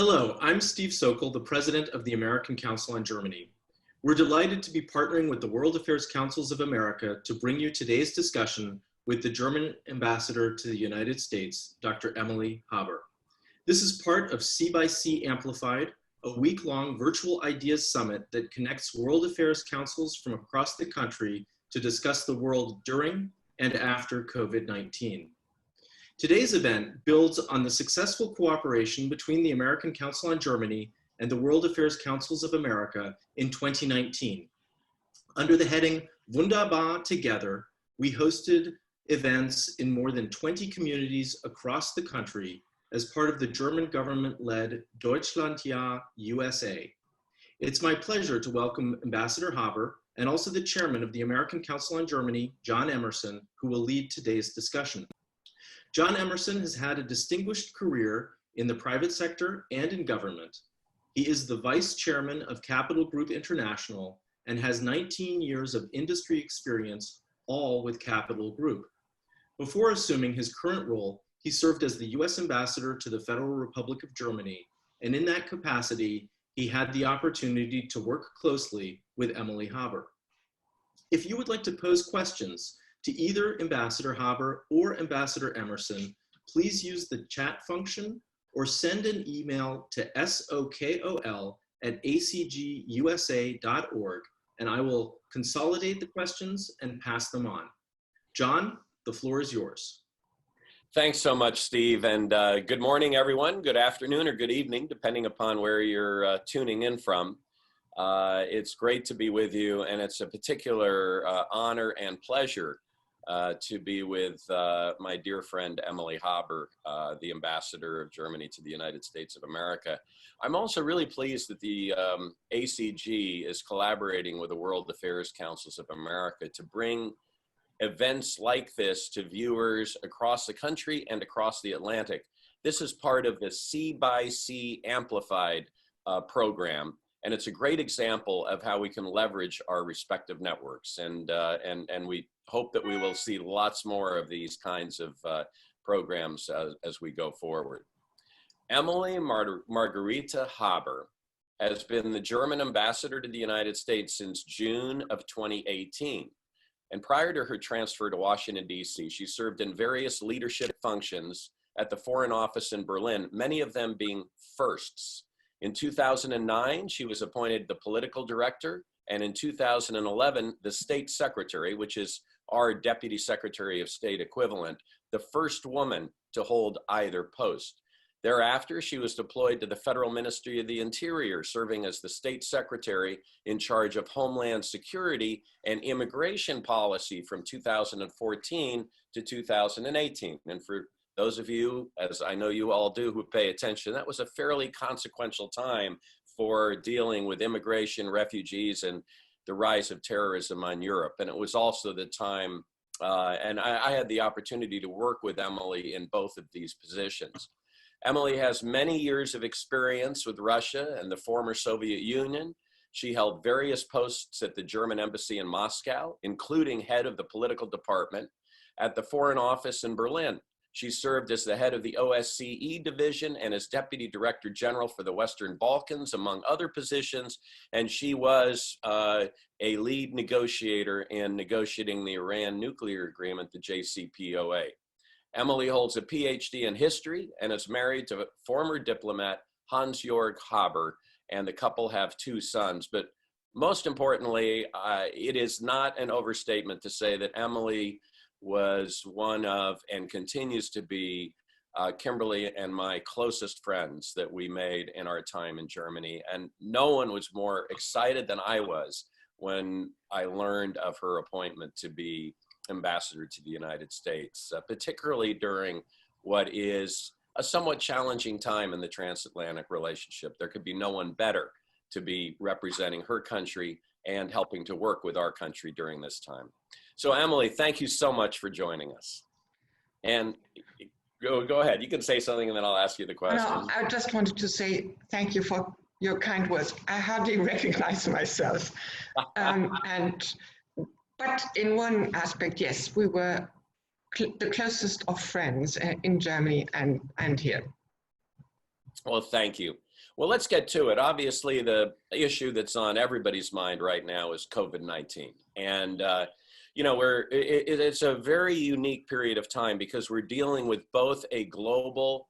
Hello, I'm Steve Sokol, the President of the American Council on Germany. We're delighted to be partnering with the World Affairs Councils of America to bring you today's discussion with the German Ambassador to the United States, Dr. Emily Haber. This is part of C by C Amplified, a week-long virtual ideas summit that connects World Affairs Councils from across the country to discuss the world during and after COVID-19. Today's event builds on the successful cooperation between the American Council on Germany and the World Affairs Councils of America in 2019. Under the heading Wunderbar Together, we hosted events in more than 20 communities across the country as part of the German government-led Deutschlandjahr USA. It's my pleasure to welcome Ambassador Haber and also the chairman of the American Council on Germany, John Emerson, who will lead today's discussion. John Emerson has had a distinguished career in the private sector and in government. He is the vice chairman of Capital Group International and has 19 years of industry experience, all with Capital Group. Before assuming his current role, he served as the US ambassador to the Federal Republic of Germany, and in that capacity, he had the opportunity to work closely with Emily Haber. If you would like to pose questions to either Ambassador Haber or Ambassador Emerson, please use the chat function or send an email to sokol@acgusa.org, and I will consolidate the questions and pass them on. John, the floor is yours. Thanks so much, Steve, and good morning, everyone. Good afternoon or good evening, depending upon where you're tuning in from. It's great to be with you, and it's a particular honor and pleasure to be with my dear friend Emily Haber, the Ambassador of Germany to the United States of America. I'm also really pleased that the ACG is collaborating with the World Affairs Councils of America to bring events like this to viewers across the country and across the Atlantic. This is part of the C by C Amplified program. And it's a great example of how we can leverage our respective networks. And we hope that we will see lots more of these kinds of programs as we go forward. Emily Margarita Haber has been the German ambassador to the United States since June of 2018. And prior to her transfer to Washington, D.C., she served in various leadership functions at the Foreign Office in Berlin, many of them being firsts. In 2009, she was appointed the political director, and in 2011, the state secretary, which is our deputy secretary of state equivalent, the first woman to hold either post. Thereafter, she was deployed to the Federal Ministry of the Interior, serving as the state secretary in charge of Homeland Security and Immigration Policy from 2014 to 2018. And for those of you, as I know you all do, who pay attention, that was a fairly consequential time for dealing with immigration, refugees, and the rise of terrorism on Europe. And it was also the time, and I had the opportunity to work with Emily in both of these positions. Emily has many years of experience with Russia and the former Soviet Union. She held various posts at the German embassy in Moscow, including head of the political department at the Foreign Office in Berlin. She served as the head of the OSCE division and as Deputy Director General for the Western Balkans, among other positions. And she was a lead negotiator in negotiating the Iran nuclear agreement, the JCPOA. Emily holds a PhD in history and is married to former diplomat Hans-Jörg Haber, and the couple have 2 sons. But most importantly, it is not an overstatement to say that Emily was one of, and continues to be, Kimberly and my closest friends that we made in our time in Germany. And no one was more excited than I was when I learned of her appointment to be ambassador to the United States, particularly during what is a somewhat challenging time in the transatlantic relationship. There could be no one better to be representing her country and helping to work with our country during this time. So Emily, thank you so much for joining us. And go ahead, you can say something and then I'll ask you the question. No, I just wanted to say thank you for your kind words. I hardly recognize myself. But in one aspect, yes, we were the closest of friends in Germany and here. Well, thank you. Well, let's get to it. Obviously, the issue that's on everybody's mind right now is COVID-19. And, it's a very unique period of time because we're dealing with both a global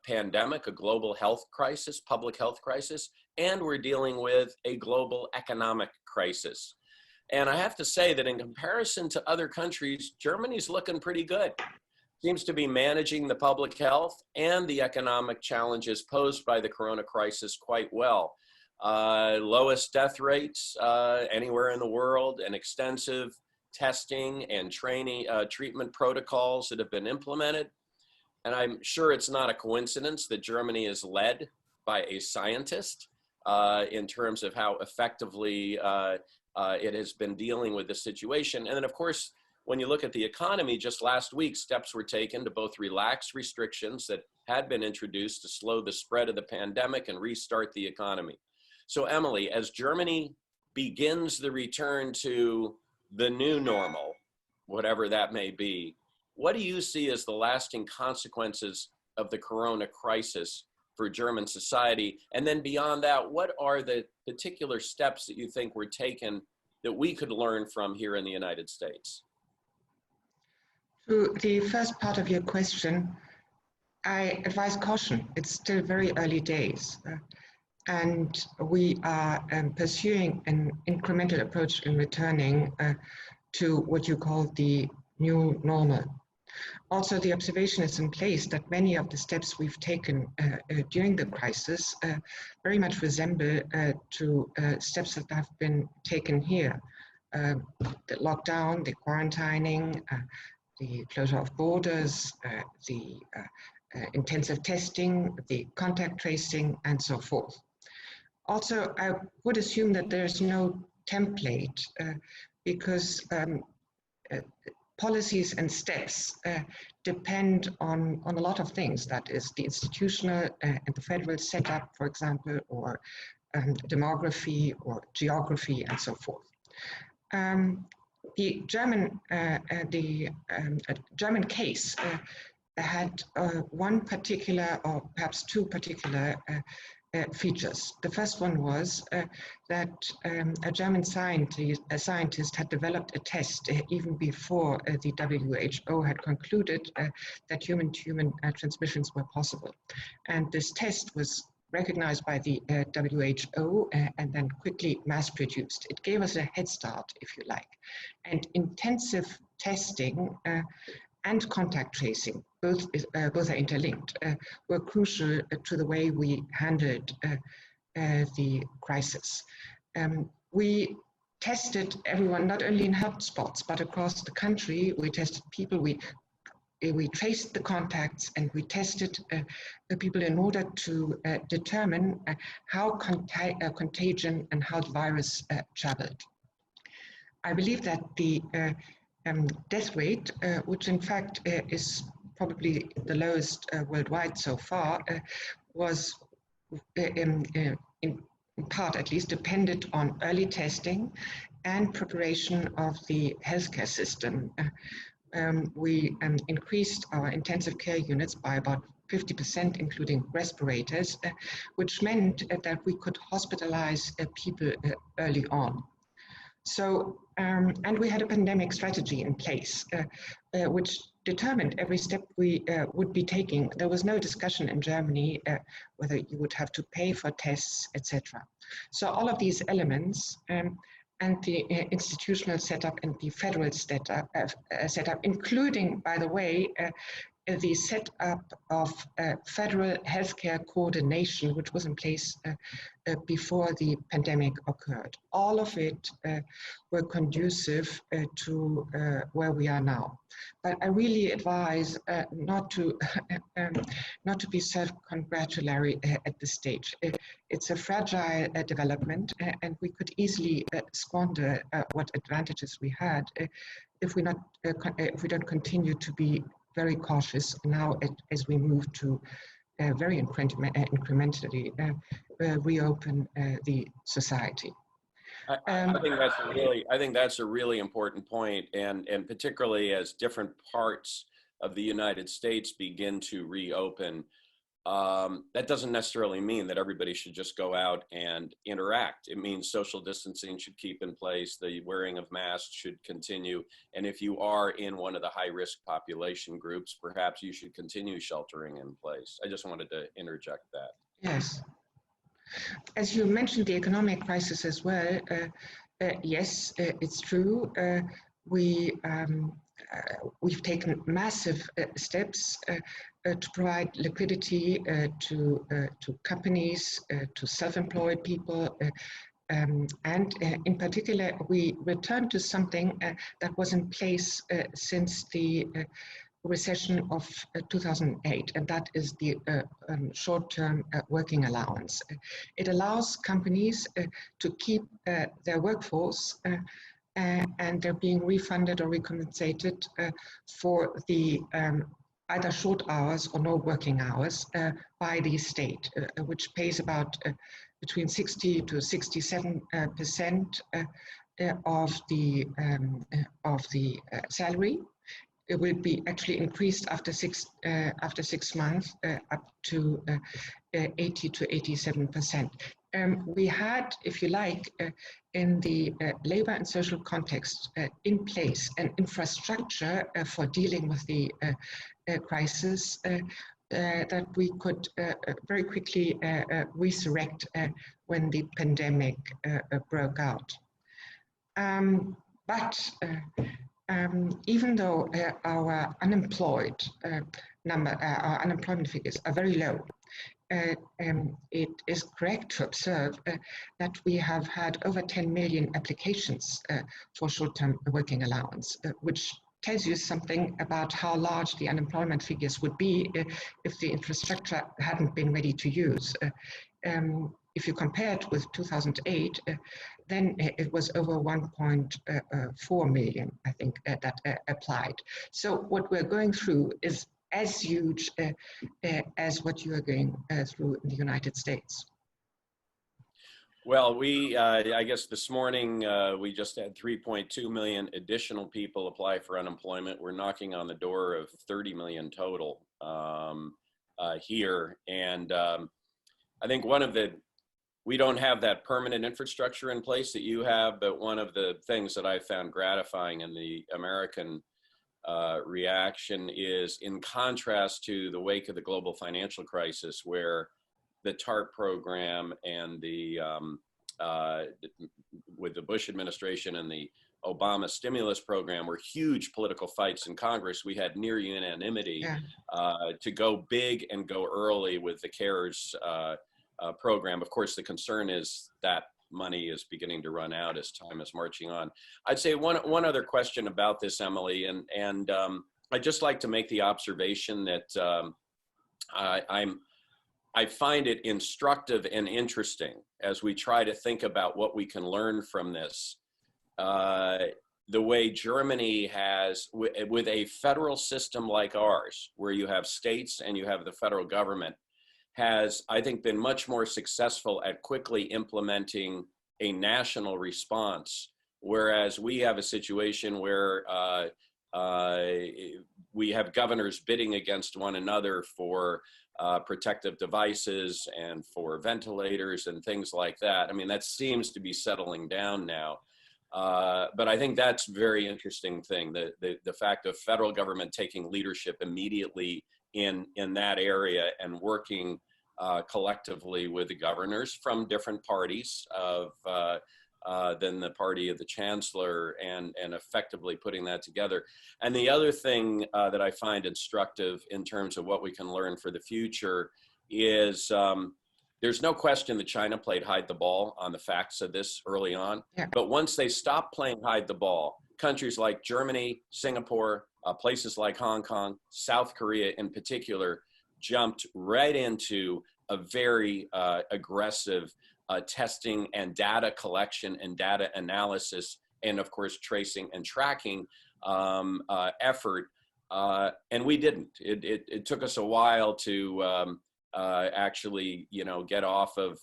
pandemic, a global health crisis, public health crisis, and we're dealing with a global economic crisis. And I have to say that in comparison to other countries, Germany's looking pretty good. Seems to be managing the public health and the economic challenges posed by the corona crisis quite well. Lowest death rates anywhere in the world, and extensive testing and training, treatment protocols that have been implemented. And I'm sure it's not a coincidence that Germany is led by a scientist in terms of how effectively it has been dealing with the situation. And then, of course, when you look at the economy, just last week, steps were taken to both relax restrictions that had been introduced to slow the spread of the pandemic and restart the economy. So, Emily, as Germany begins the return to the new normal, whatever that may be, what do you see as the lasting consequences of the corona crisis for German society? And then beyond that, what are the particular steps that you think were taken that we could learn from here in the United States? To the first part of your question, I advise caution. It's still very early days. And we are pursuing an incremental approach in returning to what you call the new normal. Also, the observation is in place that many of the steps we've taken during the crisis very much resemble to steps that have been taken here. The lockdown, the quarantining, the closure of borders, the intensive testing, the contact tracing, and so forth. Also, I would assume that there's no template because policies and steps depend on a lot of things. That is the institutional and the federal setup, for example, or demography or geography and so forth. The German case had one particular, or perhaps two particular features. The first one was that a German scientist had developed a test even before the WHO had concluded that human-to-human transmissions were possible. And this test was recognized by the WHO and then quickly mass-produced. It gave us a head start, if you like. And intensive testing and contact tracing, both are interlinked, were crucial to the way we handled the crisis. We tested everyone, not only in hotspots, but across the country. We tested people, we traced the contacts, and we tested the people in order to determine how contagion and how the virus traveled. I believe that the death rate, which in fact is probably the lowest worldwide so far, was in part at least dependent on early testing and preparation of the healthcare system. We increased our intensive care units by about 50%, including respirators, which meant that we could hospitalize people early on. So, and we had a pandemic strategy in place, which determined every step we would be taking. There was no discussion in Germany whether you would have to pay for tests, etc. So all of these elements and the institutional setup and the federal setup, including, by the way, the setup of federal healthcare coordination, which was in place before the pandemic occurred. All of it were conducive to where we are now. But I really advise not to be self-congratulatory at this stage. It's a fragile development, and we could easily squander what advantages we had if we don't continue to be very cautious now as we move to very incrementally reopen the society. I think that's a really important point, and particularly as different parts of the United States begin to reopen, that doesn't necessarily mean that everybody should just go out and interact. It means social distancing should keep in place, the wearing of masks should continue, and if you are in one of the high-risk population groups, perhaps you should continue sheltering in place. I just wanted to interject that. Yes. As you mentioned, the economic crisis as well, yes, it's true. We've taken massive steps to provide liquidity to companies, to self-employed people, and in particular, we returned to something that was in place since the recession of 2008, and that is the short-term working allowance. It allows companies to keep their workforce and they're being refunded or recompensated for the either short hours or no working hours by the state, which pays about between 60 to 67% of the salary. It will be actually increased after 6 months up to 80 to 87%. We had, if you like, in the labor and social context in place an infrastructure for dealing with the crisis that we could very quickly resurrect when the pandemic broke out. But even though our unemployment figures are very low, it is correct to observe that we have had over 10 million applications for short-term working allowance, which tells you something about how large the unemployment figures would be if the infrastructure hadn't been ready to use. If you compare it with 2008, then it was over 1.4 million, I think, that applied. So what we're going through is as huge as what you are going through in the United States. Well, I guess this morning, we just had 3.2 million additional people apply for unemployment. We're knocking on the door of 30 million total here. And I think we don't have that permanent infrastructure in place that you have, but one of the things that I found gratifying in the American reaction is, in contrast to the wake of the global financial crisis, where the TARP program and with the Bush administration and the Obama stimulus program were huge political fights in Congress. We had near unanimity to go big and go early with the CARES program. Of course, the concern is that money is beginning to run out as time is marching on. I'd say one other question about this, Emily, and I'd just like to make the observation that I find it instructive and interesting as we try to think about what we can learn from this. The way Germany has, with a federal system like ours, where you have states and you have the federal government, has, I think, been much more successful at quickly implementing a national response, whereas we have a situation where we have governors bidding against one another for protective devices and for ventilators and things like that. I mean, that seems to be settling down now. But I think that's a very interesting thing, the fact of federal government taking leadership immediately in that area and working collectively with the governors from different parties than the party of the chancellor, and effectively putting that together. And the other thing that I find instructive in terms of what we can learn for the future is there's no question that China played hide the ball on the facts of this early on. Yeah. But once they stopped playing hide the ball, countries like Germany, Singapore, places like Hong Kong, South Korea in particular, jumped right into a very aggressive testing and data collection and data analysis, and of course tracing and tracking effort. And we didn't. It took us a while to actually, get off of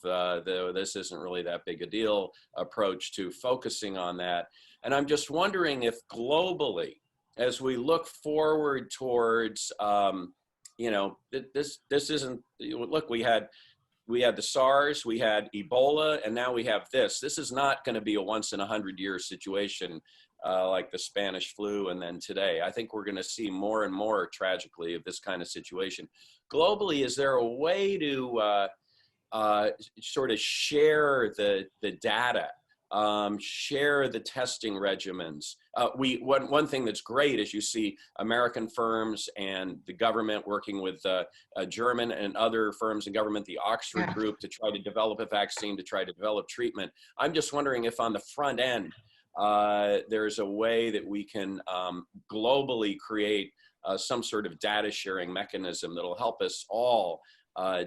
this isn't really that big a deal approach to focusing on that. And I'm just wondering if globally, as we look forward towards this isn't, look, we had the SARS, we had Ebola, and now we have this. This is not going to be a once in 100-year situation like the Spanish flu and then today. I think we're going to see more and more, tragically, of this kind of situation. Globally, is there a way to sort of share the data, share the testing regimens? One thing that's great is you see American firms and the government working with German and other firms and government, the Oxford group, to try to develop a vaccine, to try to develop treatment. I'm just wondering if on the front end, there's a way that we can globally create some sort of data sharing mechanism that'll help us all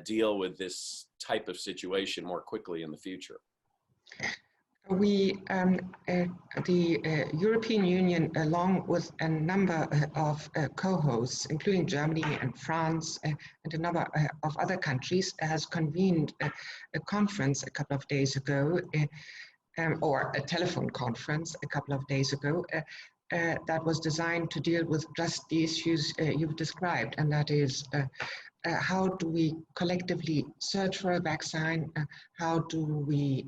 deal with this type of situation more quickly in the future. We, the European Union, along with a number of co-hosts, including Germany and France and a number of other countries, has convened a conference a couple of days ago, or a telephone conference a couple of days ago, that was designed to deal with just the issues you've described, and that is how do we collectively search for a vaccine, how do we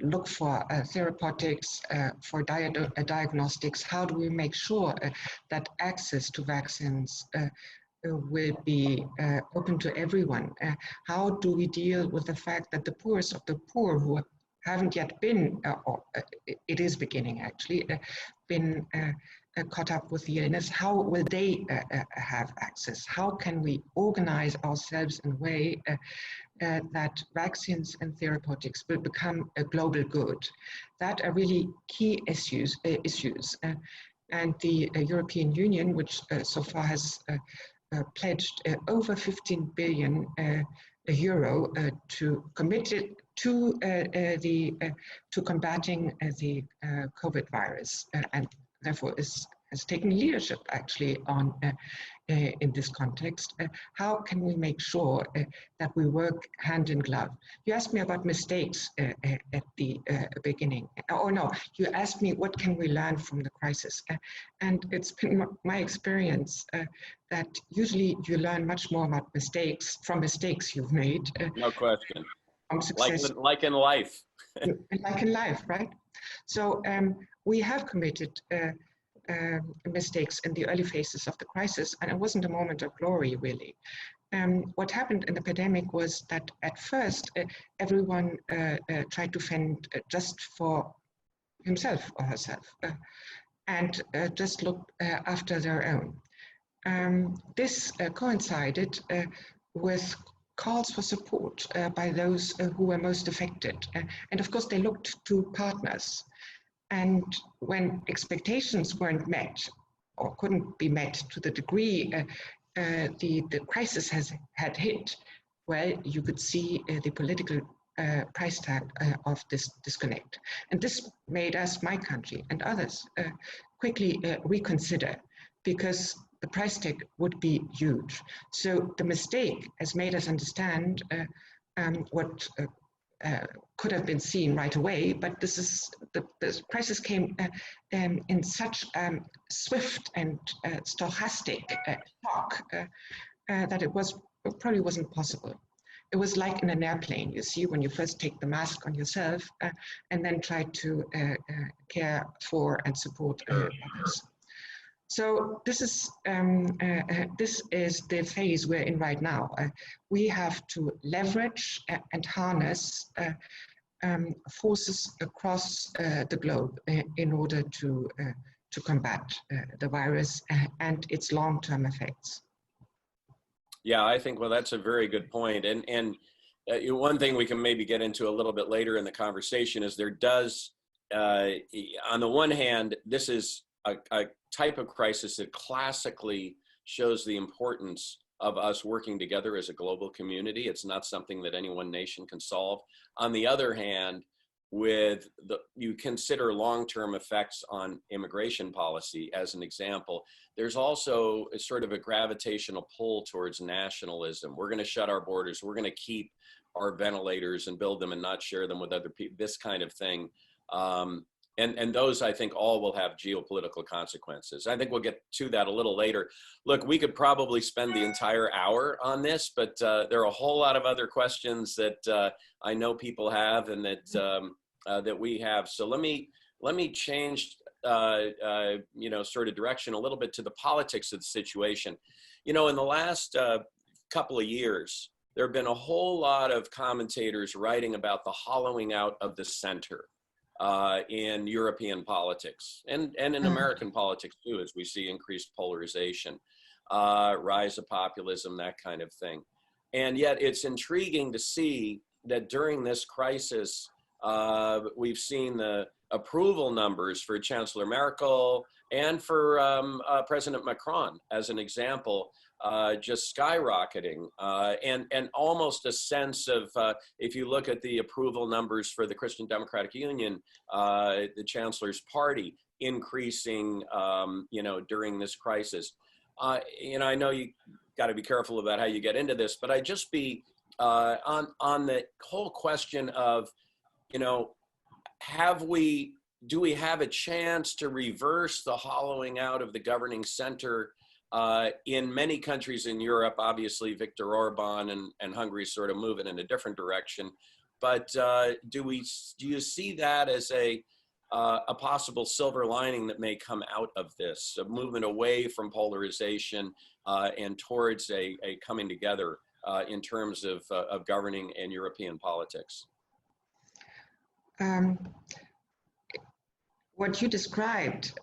look for therapeutics, for diagnostics, how do we make sure that access to vaccines will be open to everyone, how do we deal with the fact that the poorest of the poor who haven't yet been, or it is beginning actually, been caught up with the illness, how will they have access? How can we organize ourselves in a way that vaccines and therapeutics will become a global good? That are really key issues. And the European Union, which so far has pledged over 15 billion euro to committed to combating the COVID virus, and therefore has taken leadership actually on in this context. How can we make sure that we work hand in glove? You asked me about mistakes at the beginning. Oh no, you asked me what can we learn from the crisis, and it's been my experience that usually you learn much more about mistakes from mistakes you've made. No question. Success. Like in life. Like in life, right? So we have committed mistakes in the early phases of the crisis, and it wasn't a moment of glory, really. What happened in the pandemic was that at first, everyone tried to fend just for himself or herself, and just looked after their own. This coincided with calls for support by those who were most affected. And of course, they looked to partners. And when expectations weren't met or couldn't be met to the degree the crisis had hit, well, you could see the political price tag of this disconnect. And this made us, my country and others, quickly reconsider, because the price tag would be huge. So the mistake has made us understand what could have been seen right away, but this is the crisis came in such swift and stochastic shock that it probably wasn't possible. It was like in an airplane, you see, when you first take the mask on yourself and then try to care for and support others. So this is the phase we're in right now. We have to leverage and harness forces across the globe in order to combat the virus and its long-term effects. Yeah, I think, well, that's a very good point. And one thing we can maybe get into a little bit later in the conversation is there does, on the one hand, this is a type of crisis that classically shows the importance of us working together as a global community. It's not something that any one nation can solve. On the other hand, you consider long-term effects on immigration policy as an example, there's also a sort of a gravitational pull towards nationalism. We're going to shut our borders. We're going to keep our ventilators and build them and not share them with other people, this kind of thing. And those, I think, all will have geopolitical consequences. I think we'll get to that a little later. Look, we could probably spend the entire hour on this, but there are a whole lot of other questions that I know people have and that we have. So let me change sort of direction a little bit to the politics of the situation. In the last couple of years, there have been a whole lot of commentators writing about the hollowing out of the center in European politics and in American politics too, as we see increased polarization, rise of populism, that kind of thing. And yet it's intriguing to see that during this crisis, we've seen the approval numbers for Chancellor Merkel and for President Macron, as an example, just skyrocketing, and almost a sense of, if you look at the approval numbers for the Christian Democratic Union, the Chancellor's party, increasing, during this crisis. I know you got to be careful about how you get into this, but I'd just be on the whole question of, do we have a chance to reverse the hollowing out of the governing center in many countries in Europe? Obviously, Viktor Orban and Hungary sort of moving in a different direction. But do you see that as a possible silver lining that may come out of this, a movement away from polarization and towards a coming together in terms of governing in European politics? What you described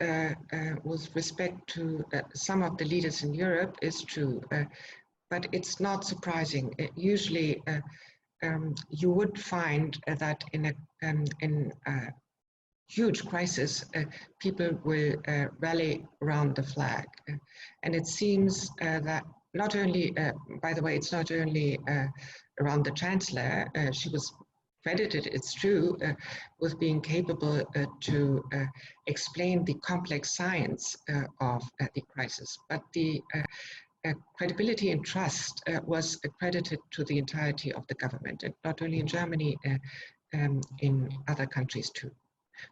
with respect to some of the leaders in Europe is true, but it's not surprising. Usually, you would find that in a huge crisis, people will rally around the flag. And it seems that not only, by the way, it's not only around the Chancellor. She was credited, it's true, with being capable to explain the complex science of the crisis. But the credibility and trust was accredited to the entirety of the government, and not only in Germany, in other countries too.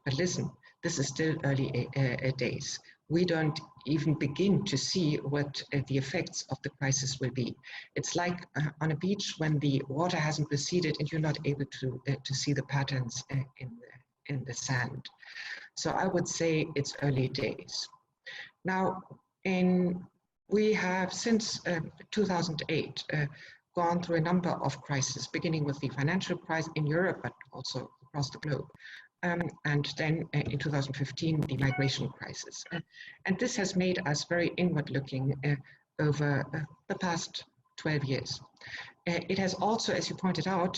But listen, this is still early days. We don't even begin to see what the effects of the crisis will be. It's like on a beach when the water hasn't receded and you're not able to see the patterns in the sand. So I would say it's early days. Now, we have since 2008 gone through a number of crises, beginning with the financial crisis in Europe, but also across the globe. And then in 2015, the migration crisis. And this has made us very inward-looking over the past 12 years. It has also, as you pointed out,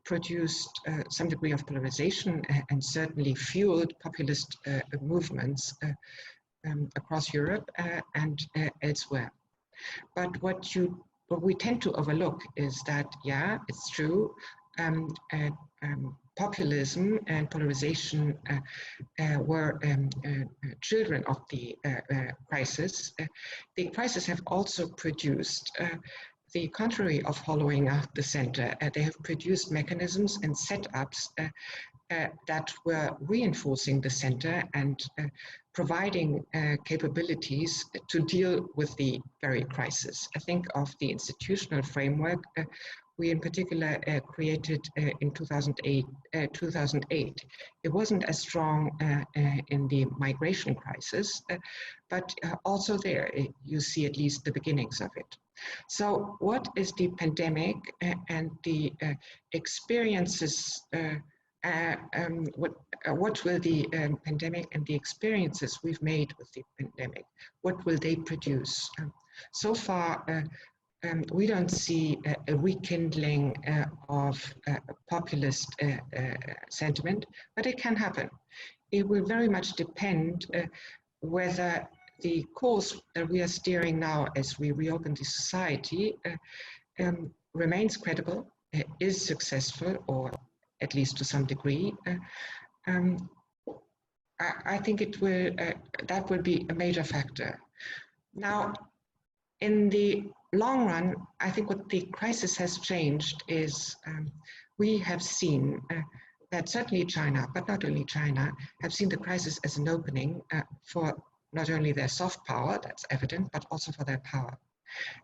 produced some degree of polarization and certainly fueled populist movements across Europe and elsewhere. But what we tend to overlook is that, yeah, it's true, populism and polarization were children of the crisis. The crisis have also produced the contrary of hollowing out the center. They have produced mechanisms and setups that were reinforcing the center and providing capabilities to deal with the very crisis. I think of the institutional framework we in particular created in 2008. It wasn't as strong in the migration crisis, but also there you see at least the beginnings of it. So what is the pandemic and the experiences, what will the pandemic and the experiences we've made with the pandemic, what will they produce? So far, we don't see a rekindling of populist sentiment, but it can happen. It will very much depend whether the course that we are steering now as we reopen the society remains credible, is successful, or at least to some degree. I think it will, that will be a major factor. Now, in the long run, I think what the crisis has changed is we have seen that certainly China, but not only China, have seen the crisis as an opening for not only their soft power, that's evident, but also for their power.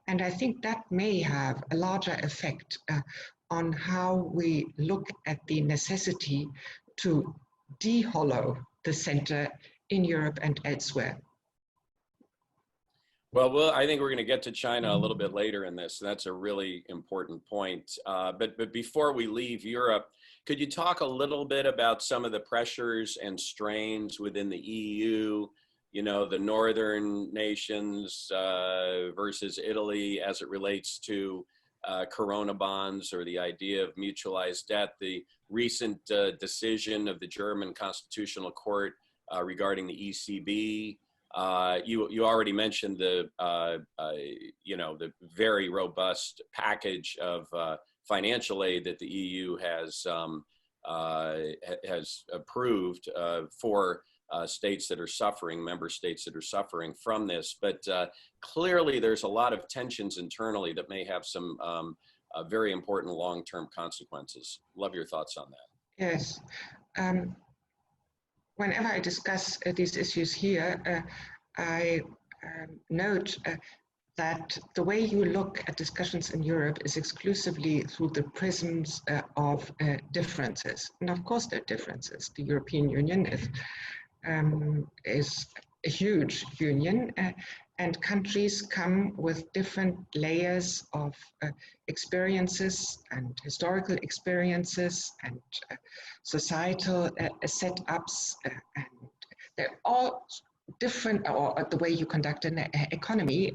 And I think that may have a larger effect on how we look at the necessity to de-hollow the center in Europe and elsewhere. Well, I think we're going to get to China a little bit later in this. That's a really important point. But before we leave Europe, could you talk a little bit about some of the pressures and strains within the EU, you know, the northern nations versus Italy as it relates to Corona bonds or the idea of mutualized debt, the recent decision of the German Constitutional Court regarding the ECB. You already mentioned the you know, the very robust package of financial aid that the EU has approved for states that are suffering, member states that are suffering from this. But clearly, there's a lot of tensions internally that may have some very important long-term consequences. Love your thoughts on that. Yes. Whenever I discuss these issues here, I note that the way you look at discussions in Europe is exclusively through the prisms of differences. And of course there are differences. The European Union is a huge union, and countries come with different layers of experiences and historical experiences and societal setups, and they're all different, or the way you conduct an economy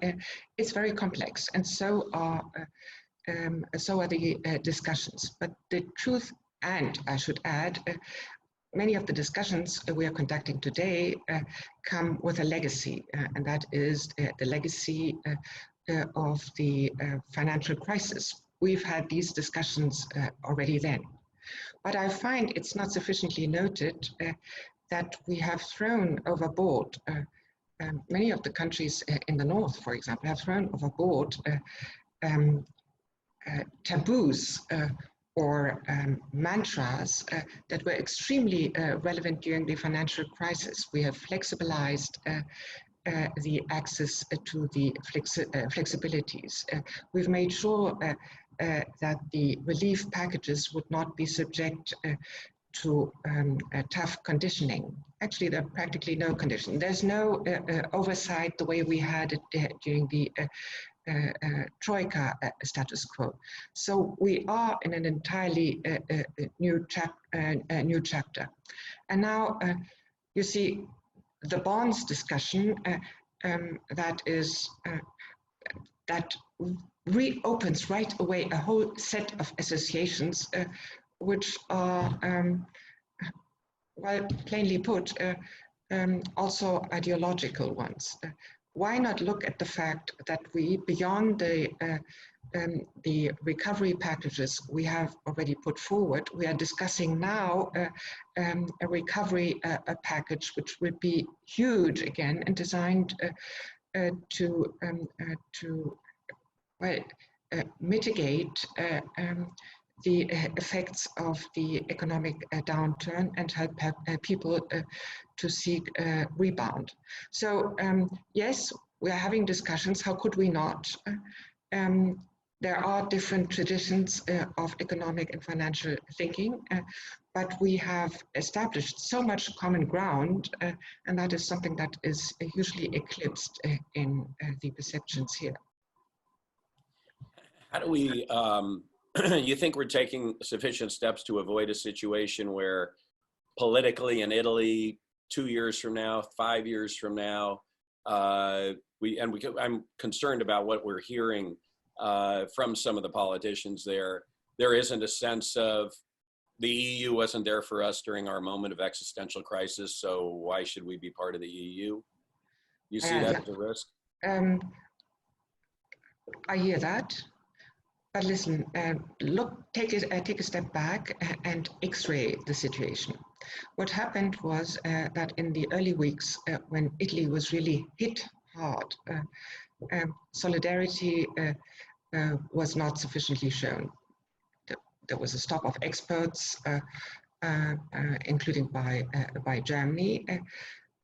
is very complex, and so are the discussions. But the truth, and I should add, many of the discussions we are conducting today come with a legacy, and that is the legacy of the financial crisis. We've had these discussions already then. But I find it's not sufficiently noted that we have thrown overboard, many of the countries in the north, for example, have thrown overboard taboos or mantras that were extremely relevant during the financial crisis. We have flexibilized the access to the flexibilities. We've made sure that the relief packages would not be subject to tough conditioning. Actually, there are practically no condition. There's no oversight the way we had it during the Troika status quo. So we are in an entirely new chapter. And now you see the bonds discussion that reopens right away a whole set of associations which are, well, plainly put, also ideological ones. Why not look at the fact that we, beyond the recovery packages we have already put forward, we are discussing now a recovery package which would be huge again and designed to mitigate the effects of the economic downturn and help people to seek a rebound. So yes, we are having discussions. How could we not? There are different traditions of economic and financial thinking, but we have established so much common ground, and that is something that is usually eclipsed in the perceptions here. How do we, you think we're taking sufficient steps to avoid a situation where politically in Italy, 2 years from now, 5 years from now, I'm concerned about what we're hearing from some of the politicians there. There isn't a sense of the EU wasn't there for us during our moment of existential crisis, so why should we be part of the EU? You see that as a risk? I hear that. But listen, take a step back and X-ray the situation. What happened was that in the early weeks, when Italy was really hit hard, solidarity was not sufficiently shown. There was a stop of exports. including by Germany.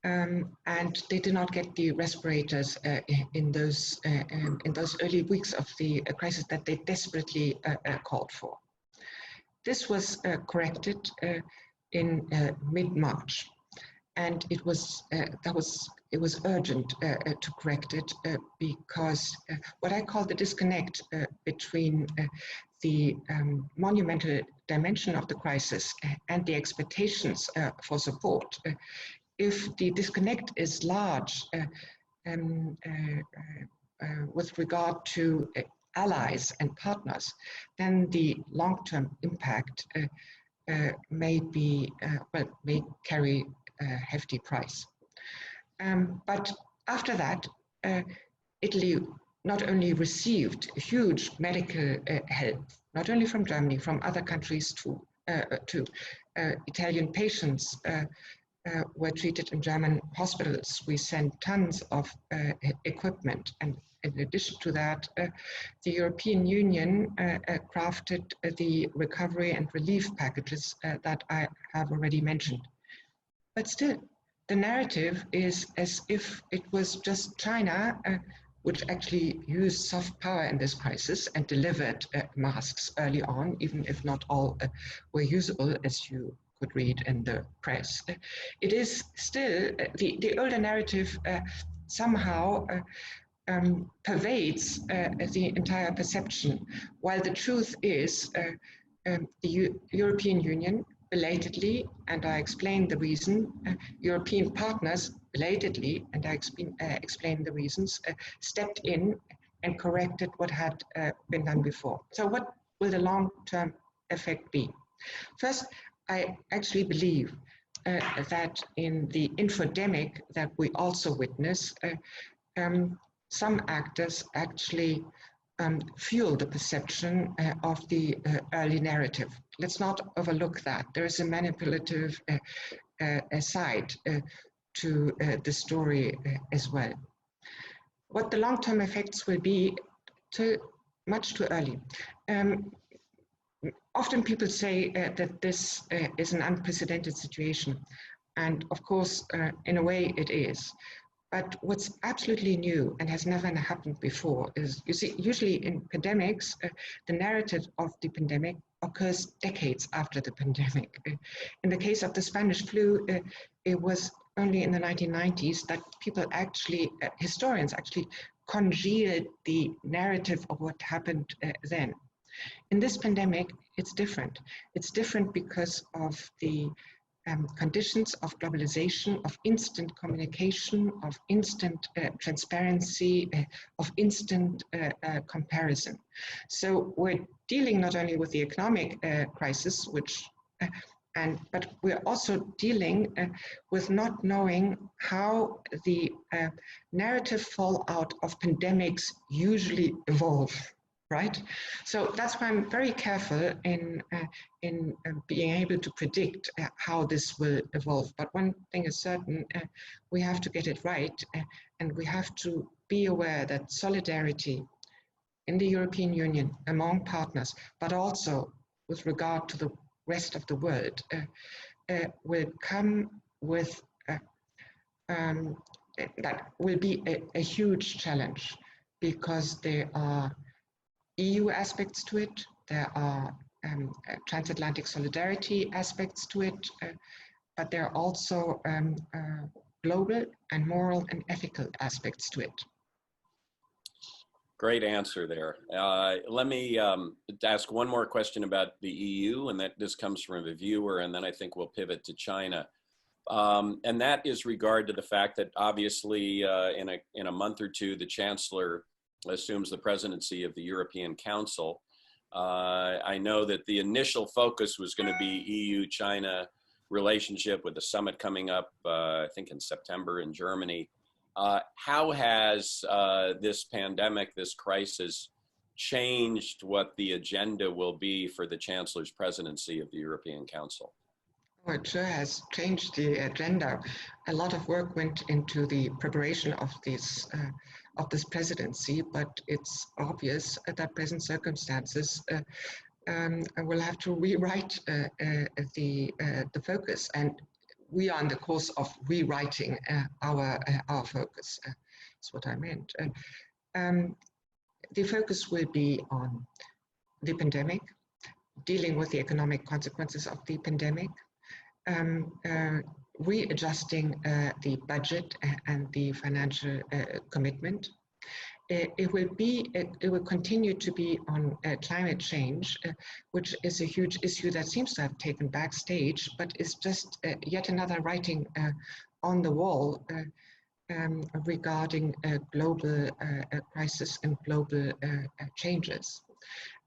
And they did not get the respirators in those early weeks of the crisis that they desperately called for. This was corrected in mid-March, and it was urgent to correct it because what I call the disconnect between the monumental dimension of the crisis and the expectations for support. If the disconnect is large with regard to allies and partners, then the long-term impact may carry a hefty price. But after that, Italy not only received huge medical help, not only from Germany, from other countries too. Italian patients were treated in German hospitals. We sent tons of equipment, and in addition to that, the European Union crafted the recovery and relief packages that I have already mentioned. But still, the narrative is as if it was just China which actually used soft power in this crisis and delivered masks early on, even if not all were usable, as you could read in the press. It is still, the older narrative somehow pervades the entire perception, while the truth is the European Union belatedly, and I explained the reason, European partners belatedly, and I explained the reasons, stepped in and corrected what had been done before. So what will the long-term effect be? First, I actually believe that in the infodemic that we also witness, some actors actually fuel the perception of the early narrative. Let's not overlook that. There is a manipulative side to the story as well. What the long-term effects will be, much too early. Often people say that this is an unprecedented situation. And of course, in a way it is. But what's absolutely new and has never happened before is, you see, usually in pandemics, the narrative of the pandemic occurs decades after the pandemic. In the case of the Spanish flu, it was only in the 1990s that people actually, historians actually congealed the narrative of what happened then. In this pandemic, it's different. It's different because of the conditions of globalization, of instant communication, of instant transparency, of instant comparison. So we're dealing not only with the economic crisis, but we're also dealing with not knowing how the narrative fallout of pandemics usually evolve. Right? So that's why I'm very careful in being able to predict how this will evolve. But one thing is certain, we have to get it right, and we have to be aware that solidarity in the European Union among partners, but also with regard to the rest of the world, will come with, that will be a huge challenge, because there are EU aspects to it, there are transatlantic solidarity aspects to it, but there are also global and moral and ethical aspects to it. Great answer there. Let me ask one more question about the EU, and that this comes from a viewer, and then I think we'll pivot to China. And that is regard to the fact that obviously in a month or two, the Chancellor assumes the presidency of the European Council. I know that the initial focus was going to be EU-China relationship with the summit coming up, I think in September in Germany. How has this pandemic, this crisis, changed what the agenda will be for the Chancellor's presidency of the European Council? Oh, it sure has changed the agenda. A lot of work went into the preparation of this presidency, but it's obvious that present circumstances we'll have to rewrite the focus, and we are in the course of rewriting our focus. That's what I meant. The focus will be on the pandemic, dealing with the economic consequences of the pandemic, readjusting the budget and the financial commitment. It will continue to be on climate change, which is a huge issue that seems to have taken backstage, but is just yet another writing on the wall regarding global crisis and global changes.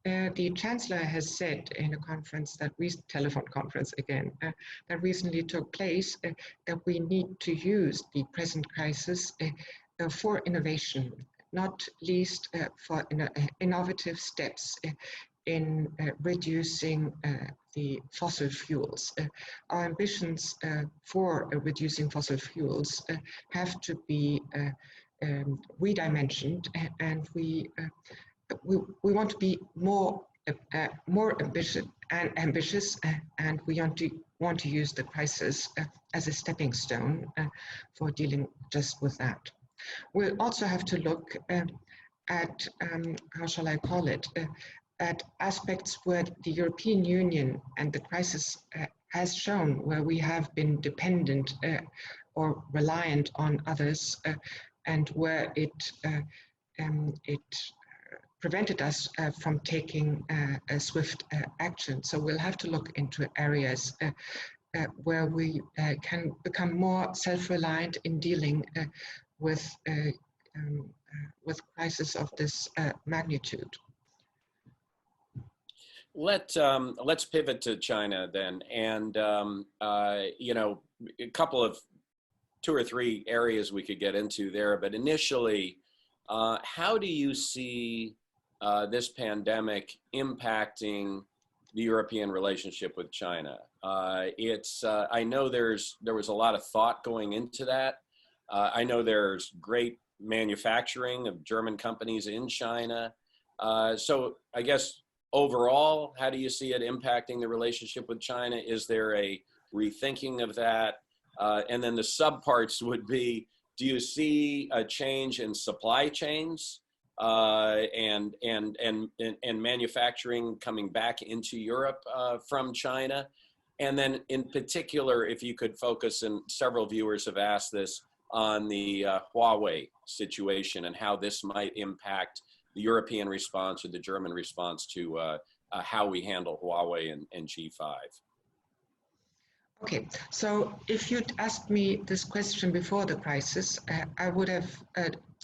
The Chancellor has said in a conference telephone conference again, that recently took place, that we need to use the present crisis for innovation, not least for innovative steps in reducing the fossil fuels. Our ambitions for reducing fossil fuels have to be redimensioned, and we want to be more ambitious, and we want to use the crisis as a stepping stone for dealing just with that. We'll also have to look at, how shall I call it, at aspects where the European Union and the crisis has shown where we have been dependent or reliant on others, and where it prevented us from taking a swift action. So we'll have to look into areas where we can become more self-reliant in dealing with crisis of this magnitude. Let's pivot to China then, and you know, a couple of 2 or 3 areas we could get into there. But initially, how do you see this pandemic impacting the European relationship with China? I know there was a lot of thought going into that. I know there's great manufacturing of German companies in China. So I guess overall, how do you see it impacting the relationship with China? Is there a rethinking of that? And then the subparts would be, do you see a change in supply chains and manufacturing coming back into Europe from China? And then in particular, if you could focus, and several viewers have asked this, on the Huawei situation and how this might impact the European response or the German response to how we handle Huawei and G5. Okay, so if you'd asked me this question before the crisis, I would have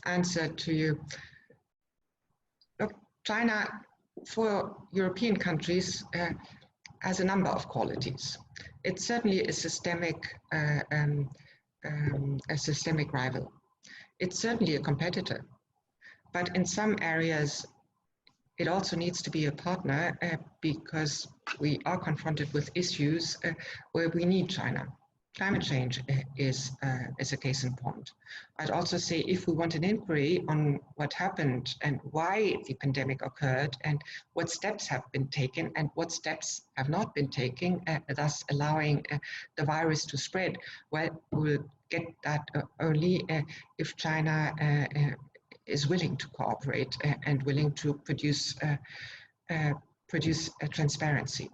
answered to you, look, China, for European countries, has a number of qualities. It's certainly a systemic rival. It's certainly a competitor, but in some areas, it also needs to be a partner because we are confronted with issues where we need China. Climate change is a case in point. I'd also say if we want an inquiry on what happened and why the pandemic occurred and what steps have been taken and what steps have not been taken, thus allowing the virus to spread, well, we'll get that only if China is willing to cooperate and willing to produce transparency.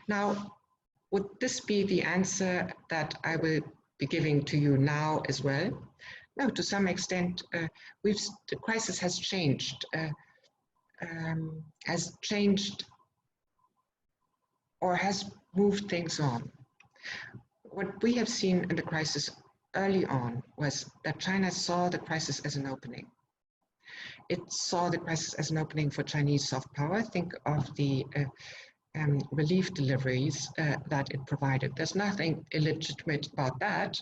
Now, would this be the answer that I will be giving to you now as well? No, to some extent, the crisis has changed or has moved things on. What we have seen in the crisis early on was that China saw the crisis as an opening. It saw the crisis as an opening for Chinese soft power. Think of the relief deliveries that it provided. There's nothing illegitimate about that,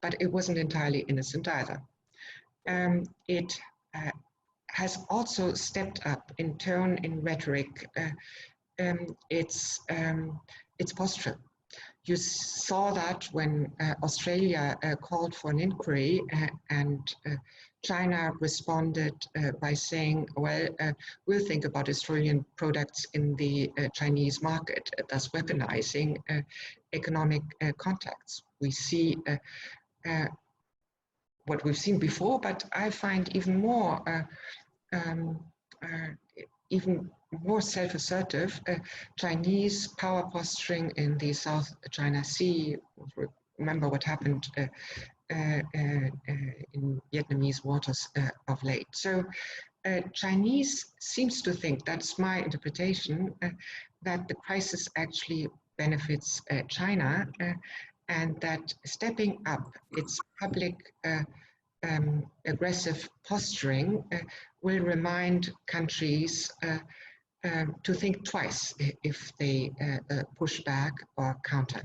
but it wasn't entirely innocent either. It has also stepped up in tone, in rhetoric, its posture. You saw that when Australia called for an inquiry and China responded by saying, well, we'll think about Australian products in the Chinese market, thus weaponizing economic contacts. We see what we've seen before, but I find even more self-assertive Chinese power posturing in the South China Sea. Remember what happened in Vietnamese waters of late. So Chinese seems to think, that's my interpretation, that the crisis actually benefits China and that stepping up its public aggressive posturing will remind countries to think twice if they push back or counter.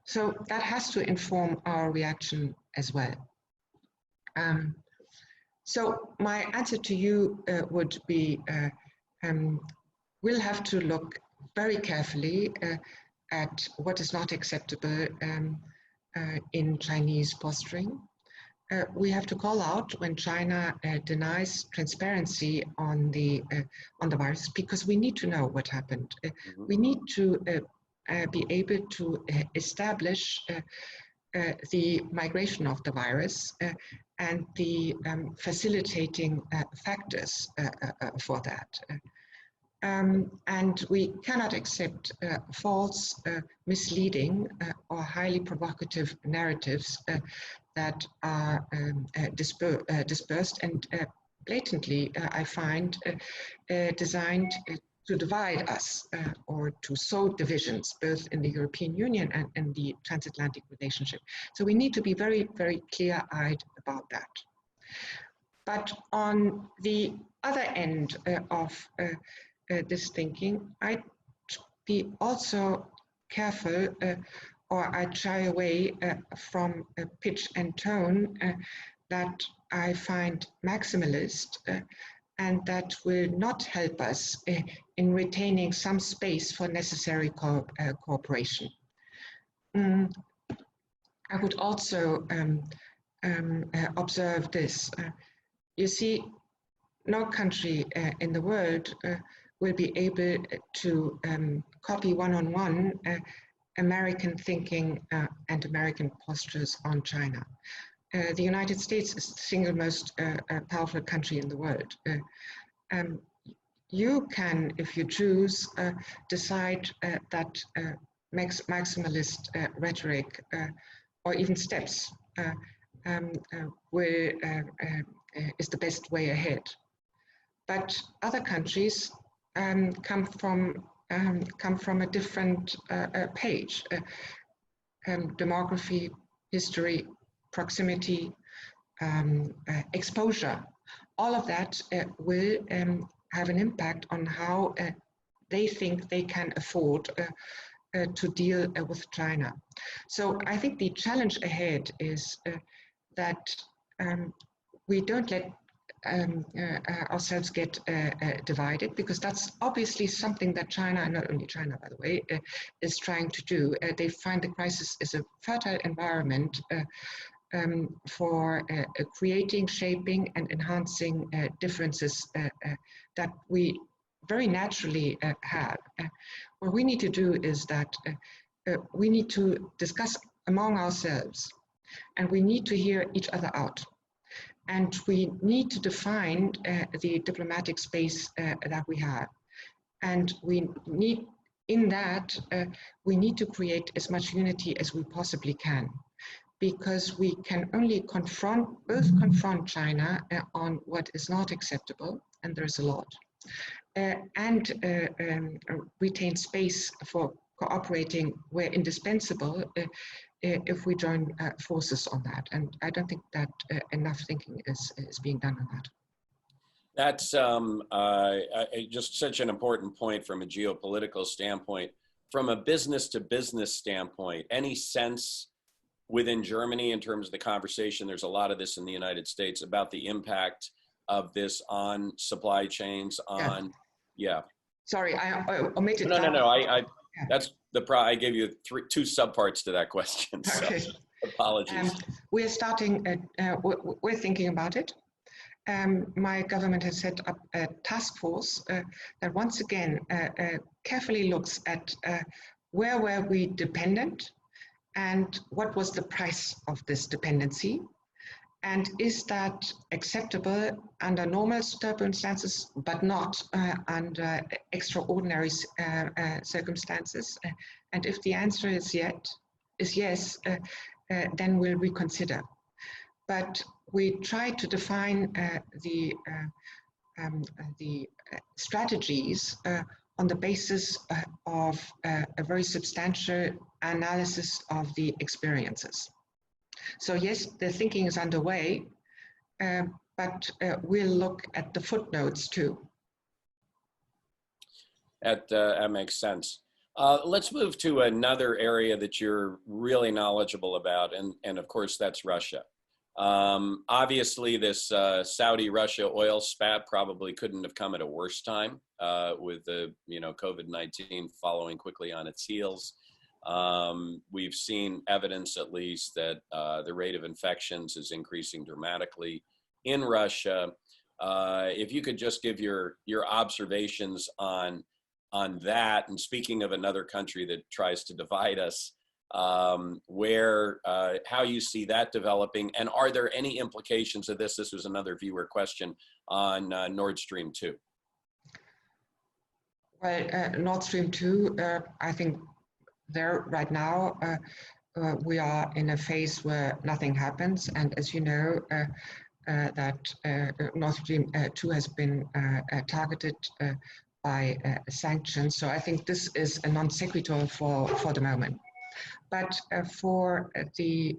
So that has to inform our reaction as well. So my answer to you would be, we'll have to look very carefully at what is not acceptable in Chinese posturing. We have to call out when China denies transparency on the virus, because we need to know what happened. We need to be able to establish the migration of the virus and the facilitating factors for that. And we cannot accept false, misleading, or highly provocative narratives that are dispersed and blatantly, I find, designed to divide us or to sow divisions, both in the European Union and the transatlantic relationship. So we need to be very, very clear-eyed about that. But on the other end of this thinking, I'd be also careful or I'd shy away from a pitch and tone that I find maximalist and that will not help us in retaining some space for necessary cooperation. I would also observe this. You see, no country in the world will be able to copy one-on-one American thinking and American postures on China. The United States is the single most powerful country in the world. You can, if you choose, decide that maximalist rhetoric or even steps is the best way ahead. But other countries come from a different page. Demography, history, proximity, exposure, all of that will have an impact on how they think they can afford to deal with China. So I think the challenge ahead is that we don't let ourselves get divided, because that's obviously something that China, and not only China, by the way, is trying to do. They find the crisis is a fertile environment for creating, shaping, and enhancing differences that we very naturally have. What we need to do is that we need to discuss among ourselves, and we need to hear each other out. And we need to define the diplomatic space that we have. And we need, in that, we need to create as much unity as we possibly can, because we can only confront China on what is not acceptable, and there's a lot, and retain space for cooperating where indispensable if we join forces on that. And I don't think that enough thinking is being done on that. That's just such an important point from a geopolitical standpoint. From a business to business standpoint, any sense within Germany in terms of the conversation, there's a lot of this in the United States, about the impact of this on supply chains, on, yeah. Sorry, I omitted No. That's I gave you two subparts to that question. So Okay. apologies. We're starting, we're thinking about it. My government has set up a task force that once again carefully looks at where were we dependent and what was the price of this dependency, and is that acceptable under normal circumstances but not under extraordinary circumstances, and if the answer is yes, then we'll reconsider. But we try to define the strategies on the basis of a very substantial analysis of the experiences. So yes, the thinking is underway, but we'll look at the footnotes too. That makes sense. Let's move to another area that you're really knowledgeable about, and of course that's Russia. Obviously, this Saudi-Russia oil spat probably couldn't have come at a worse time with the COVID-19 following quickly on its heels. We've seen evidence, at least, that the rate of infections is increasing dramatically in Russia. If you could just give your observations on that, and speaking of another country that tries to divide us, how you see that developing, and are there any implications of this? This was another viewer question on Nord Stream 2. Well, Nord Stream 2, I think there right now we are in a phase where nothing happens, and as you know, that Nord Stream 2 has been targeted by sanctions. So I think this is a non sequitur for the moment. But for the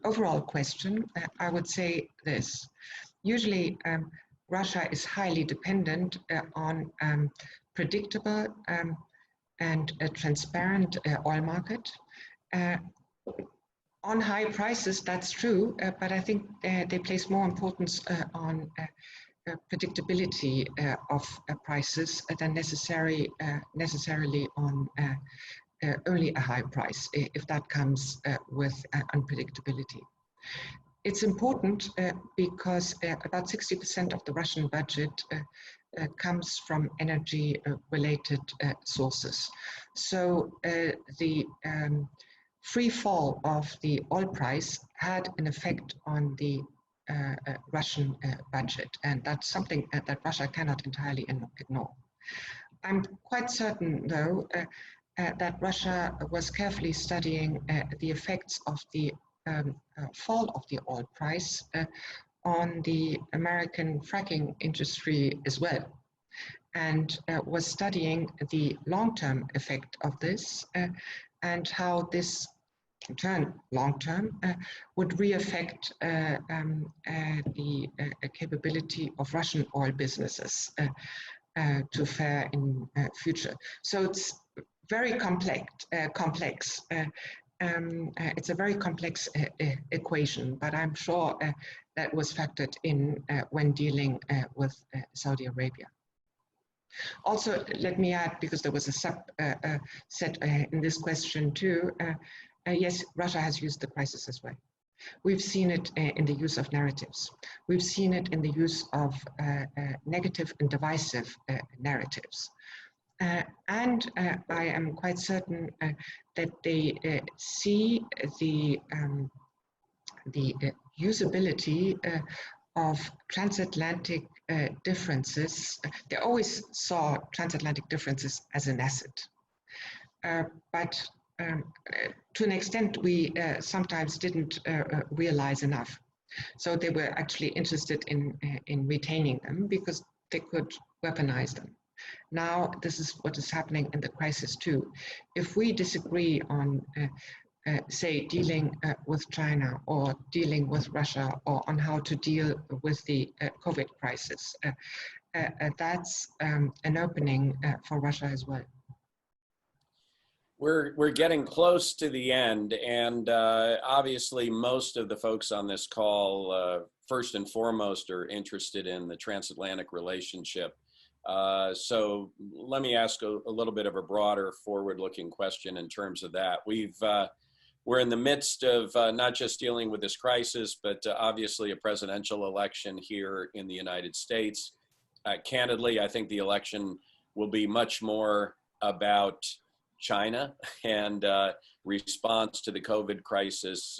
overall question, I would say this. Usually, Russia is highly dependent on predictable and a transparent oil market. On high prices, that's true, but I think they place more importance on predictability of prices than necessarily on only a high price, if that comes with unpredictability. It's important because about 60% of the Russian budget comes from energy-related sources. So the free fall of the oil price had an effect on the Russian budget, and that's something that Russia cannot entirely ignore. I'm quite certain, though, that Russia was carefully studying the effects of the fall of the oil price on the American fracking industry as well, and was studying the long-term effect of this and how this, in turn, long-term, would re-affect the capability of Russian oil businesses to fare in future. So it's very complex. It's a very complex equation, but I'm sure that was factored in when dealing with Saudi Arabia. Also, let me add, because there was a subset in this question too, yes, Russia has used the crisis as well. We've seen it in the use of narratives. We've seen it in the use of negative and divisive narratives. And I am quite certain that they see the usability of transatlantic differences. They always saw transatlantic differences as an asset. But to an extent, we sometimes didn't realize enough. So they were actually interested in retaining them because they could weaponize them. Now, this is what is happening in the crisis too. If we disagree on, say, dealing with China or dealing with Russia or on how to deal with the COVID crisis, that's an opening for Russia as well. We're getting close to the end, and obviously most of the folks on this call, first and foremost, are interested in the transatlantic relationship. So let me ask a little bit of a broader forward-looking question in terms of that. We're in the midst of not just dealing with this crisis, but obviously a presidential election here in the United States. Candidly, I think the election will be much more about China and response to the COVID crisis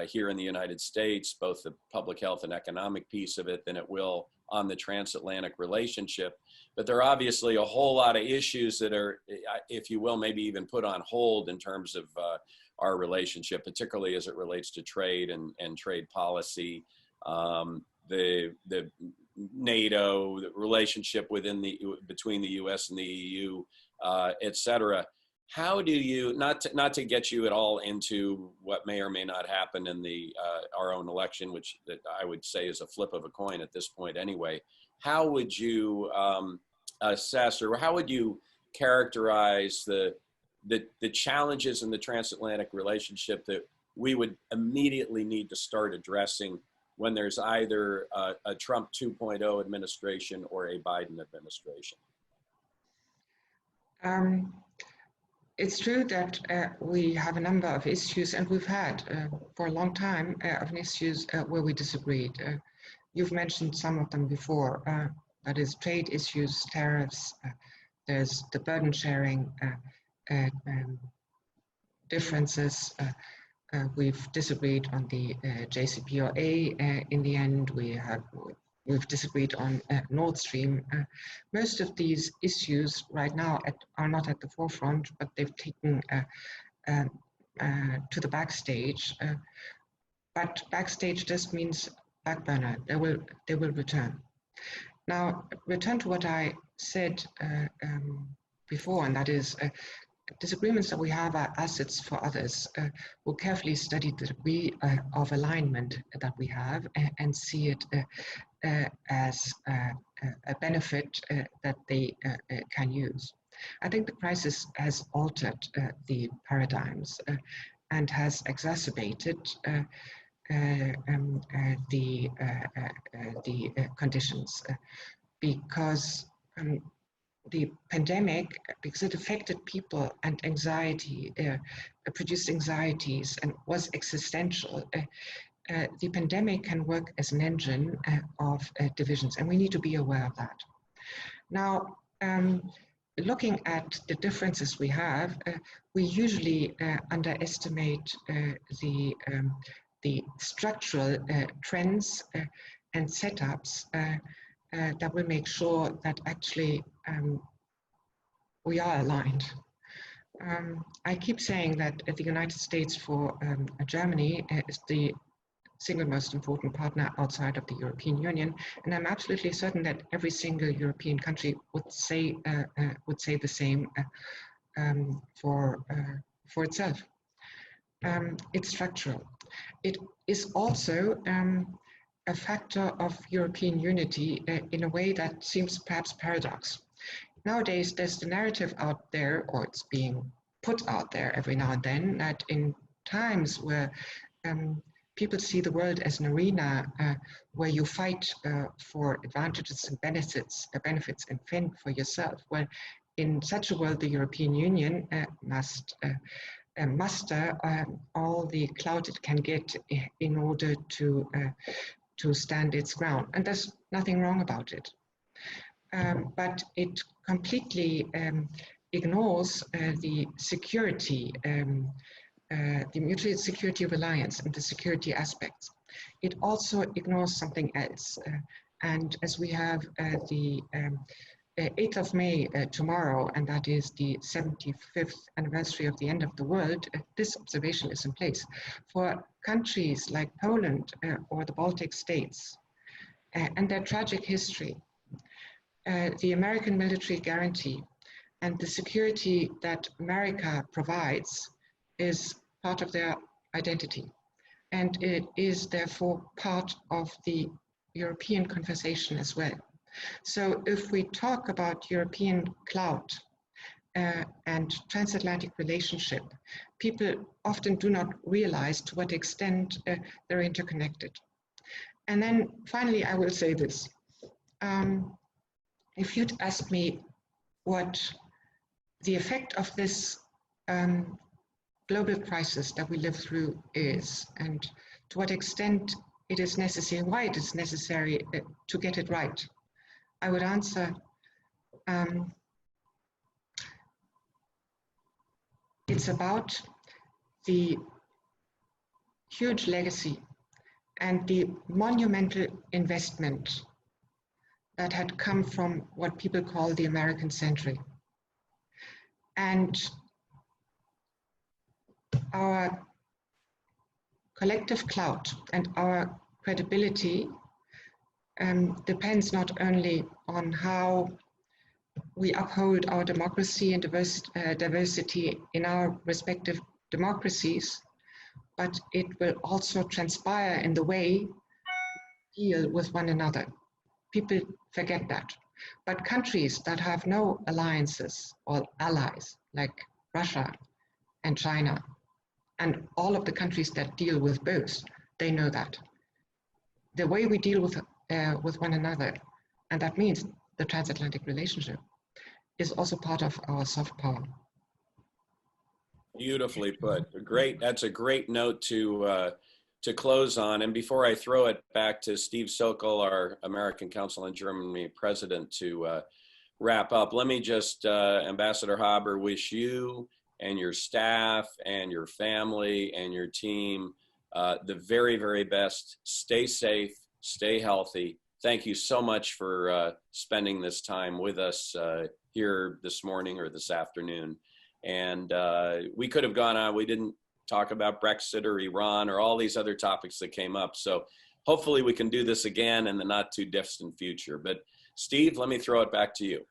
here in the United States, both the public health and economic piece of it, than it will on the transatlantic relationship. But there are obviously a whole lot of issues that are, if you will, maybe even put on hold in terms of our relationship, particularly as it relates to trade and trade policy, the NATO, the relationship between the U.S. and the EU, et cetera. How do you, not to get you at all into what may or may not happen in our own election, which that I would say is a flip of a coin at this point anyway, how would you assess, or how would you characterize the challenges in the transatlantic relationship that we would immediately need to start addressing when there's either a Trump 2.0 administration or a Biden administration? It's true that we have a number of issues, and we've had for a long time of issues where we disagreed. You've mentioned some of them before. That is trade issues, tariffs, there's the burden sharing differences. We've disagreed on the JCPOA. In the end, we've disagreed on Nord Stream. Most of these issues right now are not at the forefront, but they've taken to the backstage. But backstage just means back burner. They will return. Now, return to what I said before, and that is disagreements that we have are assets for others. We'll carefully study the degree of alignment that we have and see it as a benefit that they can use. I think the crisis has altered the paradigms and has exacerbated the conditions because the pandemic, because it affected people and anxiety, produced anxieties and was existential. The pandemic can work as an engine of divisions, and we need to be aware of that. Now, looking at the differences we have, we usually underestimate the structural trends and setups that will make sure that actually we are aligned. I keep saying that the United States for Germany is the single most important partner outside of the European Union, and I'm absolutely certain that every single European country would say the same for itself. It's structural. It is also a factor of European unity in a way that seems perhaps paradox. Nowadays, there's the narrative out there, or it's being put out there every now and then, that in times where people see the world as an arena where you fight for advantages and benefits and fend for yourself. Well, in such a world, the European Union must muster all the clout it can get in order to stand its ground. And there's nothing wrong about it. But it completely ignores the security, the mutual security reliance and the security aspects. It also ignores something else. And as we have the 8th of May tomorrow, and that is the 75th anniversary of the end of the world, this observation is in place. For countries like Poland or the Baltic states and their tragic history, the American military guarantee and the security that America provides is part of their identity. And it is therefore part of the European conversation as well. So if we talk about European clout and transatlantic relationship, people often do not realize to what extent they're interconnected. And then finally, I will say this. if you'd asked me what the effect of this global crisis that we live through is, and to what extent it is necessary, why it is necessary to get it right, I would answer, it's about the huge legacy and the monumental investment that had come from what people call the American century. And our collective clout and our credibility depends not only on how we uphold our democracy and diversity in our respective democracies, but it will also transpire in the way we deal with one another. People forget that. But countries that have no alliances or allies, like Russia and China, and all of the countries that deal with both, they know that. The way we deal with one another, and that means the transatlantic relationship, is also part of our soft power. Beautifully put. Great. That's a great note to close on. And before I throw it back to Steve Sokol, our American Council on Germany president, to wrap up, let me just, Ambassador Haber, wish you and your staff and your family and your team the very, very best. Stay safe, stay healthy. Thank you so much for spending this time with us here this morning or this afternoon. And we could have gone on. We didn't talk about Brexit or Iran or all these other topics that came up. So hopefully we can do this again in the not too distant future. But Steve, let me throw it back to you.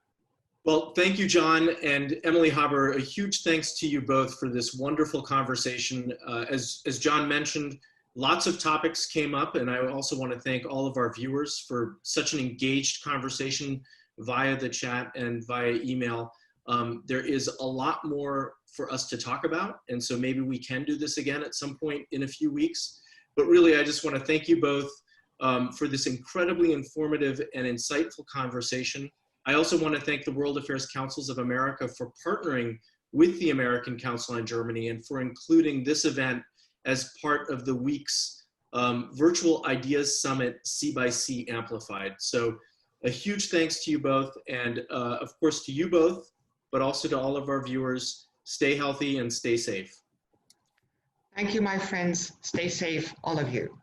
Well, thank you, John, and Emily Haber. A huge thanks to you both for this wonderful conversation. As John mentioned, lots of topics came up, and I also want to thank all of our viewers for such an engaged conversation via the chat and via email. There is a lot more for us to talk about, and so maybe we can do this again at some point in a few weeks. But really, I just want to thank you both for this incredibly informative and insightful conversation. I also want to thank the World Affairs Councils of America for partnering with the American Council on Germany and for including this event as part of the week's Virtual Ideas Summit C/C Amplified. So a huge thanks to you both, and of course to you both, but also to all of our viewers. Stay healthy and stay safe. Thank you, my friends. Stay safe, all of you.